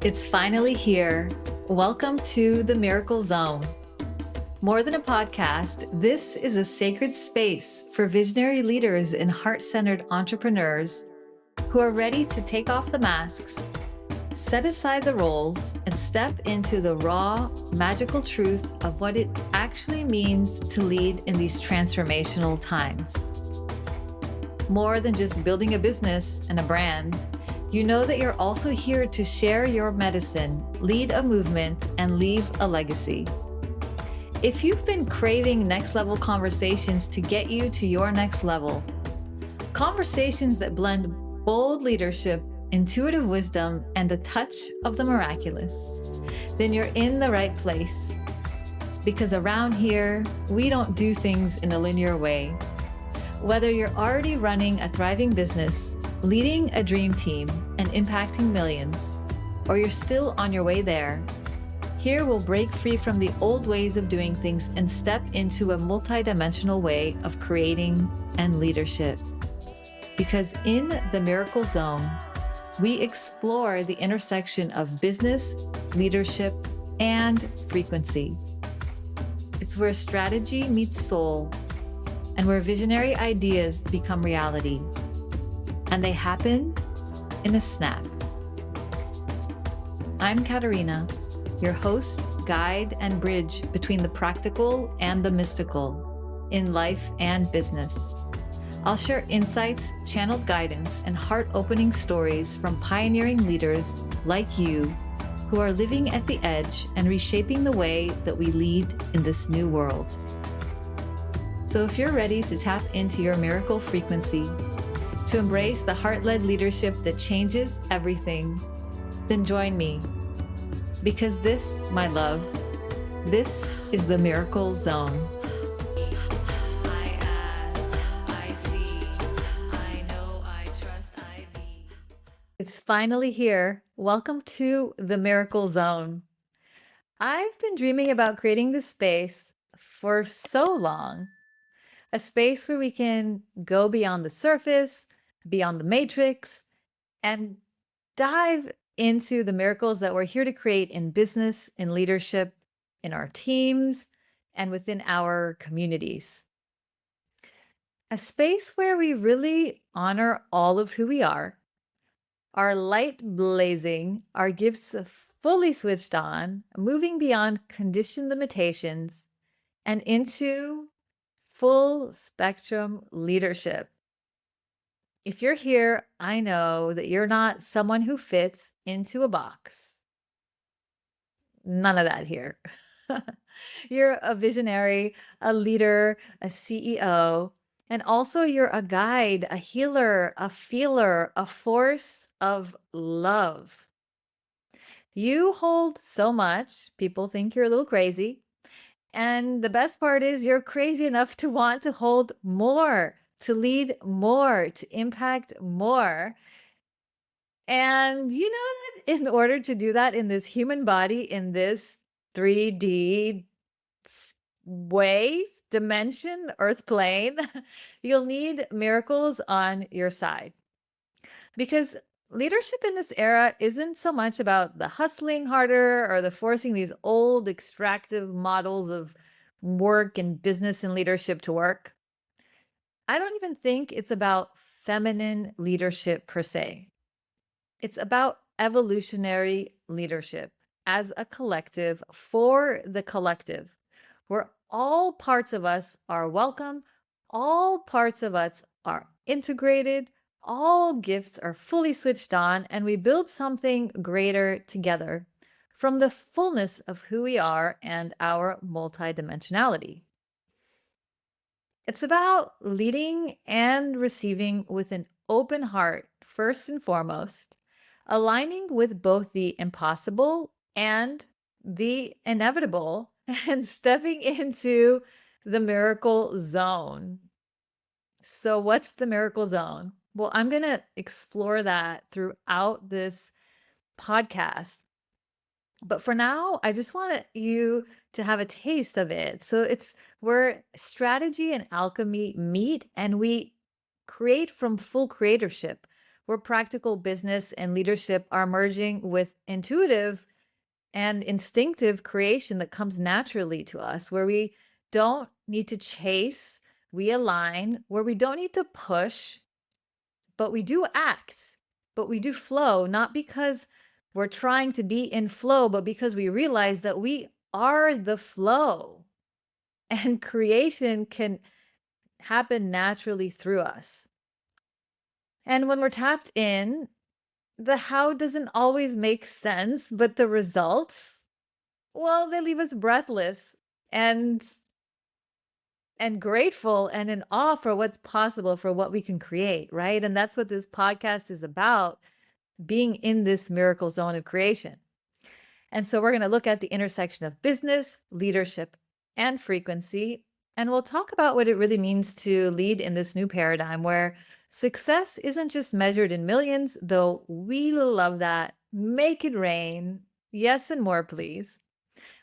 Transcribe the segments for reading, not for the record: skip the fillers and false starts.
It's finally here. Welcome to the Miracle Zone. More than a podcast, this is a sacred space for visionary leaders and heart-centered entrepreneurs who are ready to take off the masks, set aside the roles, and step into the raw, magical truth of what it actually means to lead in these transformational times. More than just building a business and a brand, you know that you're also here to share your medicine, lead a movement, and leave a legacy. If you've been craving next level conversations to get you to your next level, conversations that blend bold leadership, intuitive wisdom, and a touch of the miraculous, then you're in the right place. Because around here, we don't do things in a linear way. Whether you're already running a thriving business, leading a dream team, and impacting millions, or you're still on your way there, here we'll break free from the old ways of doing things and step into a multidimensional way of creating and leadership. Because in the Miracle Zone, we explore the intersection of business, leadership, and frequency. It's where strategy meets soul, and where visionary ideas become reality. And they happen in a snap. I'm Catarina, your host, guide, and bridge between the practical and the mystical in life and business. I'll share insights, channeled guidance, and heart-opening stories from pioneering leaders like you who are living at the edge and reshaping the way that we lead in this new world. So if you're ready to tap into your miracle frequency, to embrace the heart-led leadership that changes everything, then join me. Because this, my love, this is the Miracle Zone. I ask, I see, I know, I trust, I be. It's finally here. Welcome to the Miracle Zone. I've been dreaming about creating this space for so long. A space where we can go beyond the surface, beyond the matrix, and dive into the miracles that we're here to create in business, in leadership, in our teams, and within our communities. A space where we really honor all of who we are, our light blazing, our gifts fully switched on, moving beyond conditioned limitations, and into full spectrum leadership. If you're here, I know that you're not someone who fits into a box. None of that here. You're a visionary, a leader, a CEO, and also you're a guide, a healer, a feeler, a force of love. You hold so much. People think you're a little crazy. And the best part is you're crazy enough to want to hold more, to lead more, to impact more. And you know that in order to do that in this human body, in this 3D way, dimension, earth plane, you'll need miracles on your side. Because leadership in this era isn't so much about the hustling harder or the forcing these old extractive models of work and business and leadership to work. I don't even think it's about feminine leadership per se. It's about evolutionary leadership as a collective for the collective, where all parts of us are welcome, all parts of us are integrated, all gifts are fully switched on, and we build something greater together from the fullness of who we are and our multidimensionality. It's about leading and receiving with an open heart, first and foremost, aligning with both the impossible and the inevitable, and stepping into the miracle zone. So, what's the miracle zone? Well, I'm going to explore that throughout this podcast. But for now, I just want you to have a taste of it. So it's where strategy and alchemy meet and we create from full creatorship, where practical business and leadership are merging with intuitive and instinctive creation that comes naturally to us, where we don't need to chase, we align, where we don't need to push, but we do act, but we do flow, not because we're trying to be in flow, but because we realize that we are the flow and creation can happen naturally through us. And when we're tapped in, the how doesn't always make sense, but the results, well, they leave us breathless and grateful and in awe for what's possible, for what we can create, right? And that's what this podcast is about, being in this miracle zone of creation. And so we're going to look at the intersection of business, leadership, and frequency. And we'll talk about what it really means to lead in this new paradigm where success isn't just measured in millions, though we love that. Make it rain. Yes, and more, please.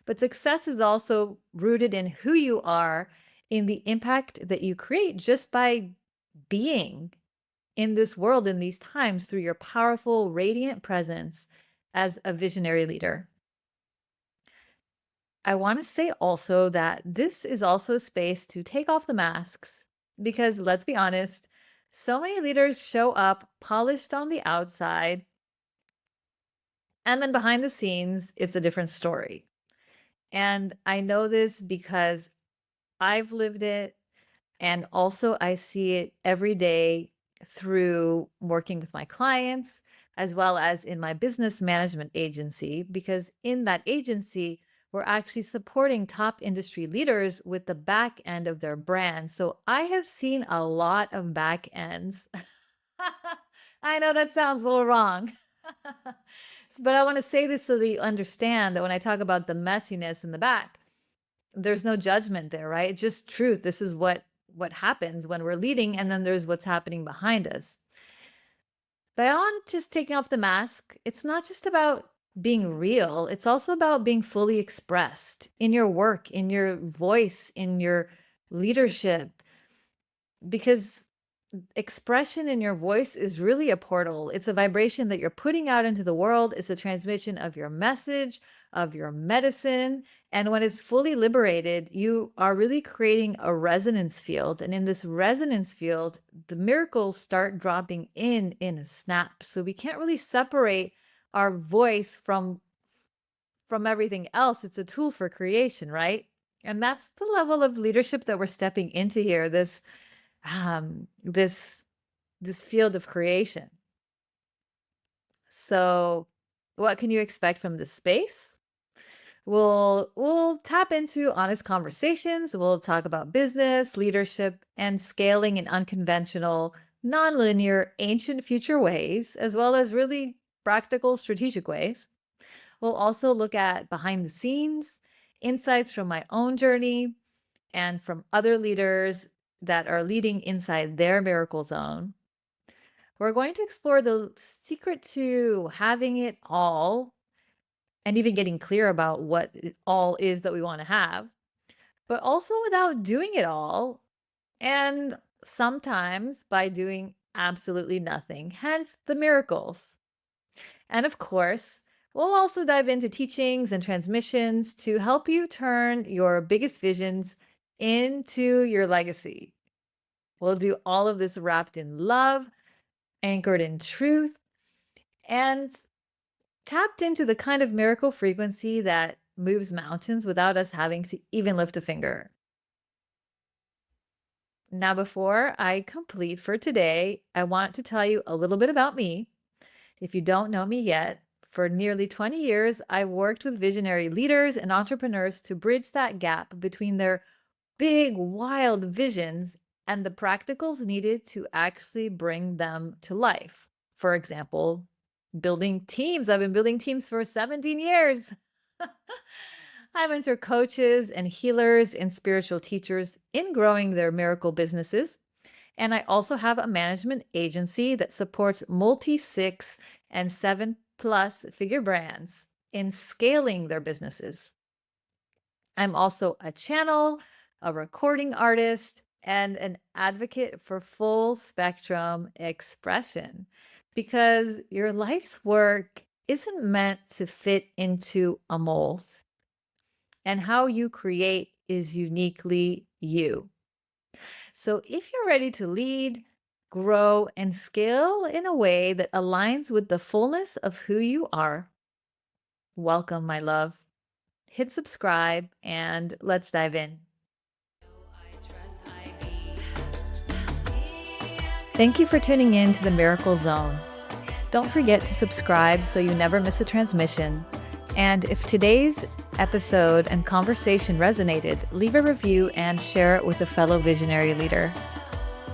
But success is also rooted in who you are, in the impact that you create just by being in this world, in these times, through your powerful, radiant presence as a visionary leader. I want to say also that this is also a space to take off the masks because let's be honest, so many leaders show up polished on the outside, and then behind the scenes, it's a different story. And I know this because I've lived it. And also, I see it every day through working with my clients, as well as in my business management agency, because in that agency, we're actually supporting top industry leaders with the back end of their brand. So I have seen a lot of back ends. I know that sounds a little wrong. But I want to say this so that you understand that when I talk about the messiness in the back, there's no judgment there, right? It's just truth. This is what happens when we're leading, and then there's what's happening behind us. Beyond just taking off the mask, it's not just about being real. It's also about being fully expressed in your work, in your voice, in your leadership, because expression in your voice is really a portal. It's a vibration that you're putting out into the world. It's a transmission of your message, of your medicine. And when it's fully liberated, you are really creating a resonance field. And in this resonance field, the miracles start dropping in a snap. So we can't really separate our voice from everything else. It's a tool for creation, right? And that's the level of leadership that we're stepping into here. This field of creation. So what can you expect from this space? We'll tap into honest conversations. We'll talk about business, leadership, and scaling in unconventional, nonlinear, ancient future ways, as well as really practical, strategic ways. We'll also look at behind the scenes, insights from my own journey, and from other leaders that are leading inside their miracle zone. We're going to explore the secret to having it all and even getting clear about what it all is that we want to have, but also without doing it all. And sometimes by doing absolutely nothing, hence the miracles. And of course, we'll also dive into teachings and transmissions to help you turn your biggest visions into your legacy. We'll do all of this wrapped in love, anchored in truth, and tapped into the kind of miracle frequency that moves mountains without us having to even lift a finger. Now, before I complete for today, I want to tell you a little bit about me. If you don't know me yet, for nearly 20 years, I worked with visionary leaders and entrepreneurs to bridge that gap between their big, wild visions and the practicals needed to actually bring them to life. For example, building teams. I've been building teams for 17 years. I mentor coaches and healers and spiritual teachers in growing their miracle businesses. And I also have a management agency that supports multi 6 and 7+ figure brands in scaling their businesses. I'm also a channel, a recording artist, and an advocate for full spectrum expression. because your life's work isn't meant to fit into a mold, and how you create is uniquely you. So if you're ready to lead, grow, and scale in a way that aligns with the fullness of who you are, welcome, my love. Hit subscribe and let's dive in. Thank you for tuning in to the Miracle Zone. Don't forget to subscribe so you never miss a transmission. And if today's episode and conversation resonated, leave a review and share it with a fellow visionary leader.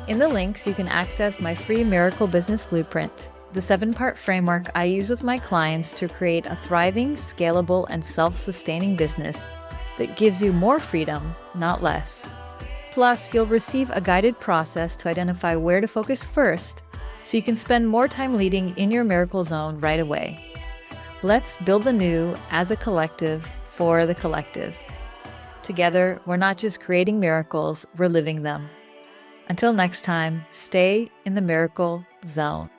In the links, you can access my free Miracle Business Blueprint, the 7-part framework I use with my clients to create a thriving, scalable, and self-sustaining business that gives you more freedom, not less. Plus, you'll receive a guided process to identify where to focus first so you can spend more time leading in your miracle zone right away. Let's build the new as a collective for the collective. Together, we're not just creating miracles, we're living them. Until next time, stay in the miracle zone.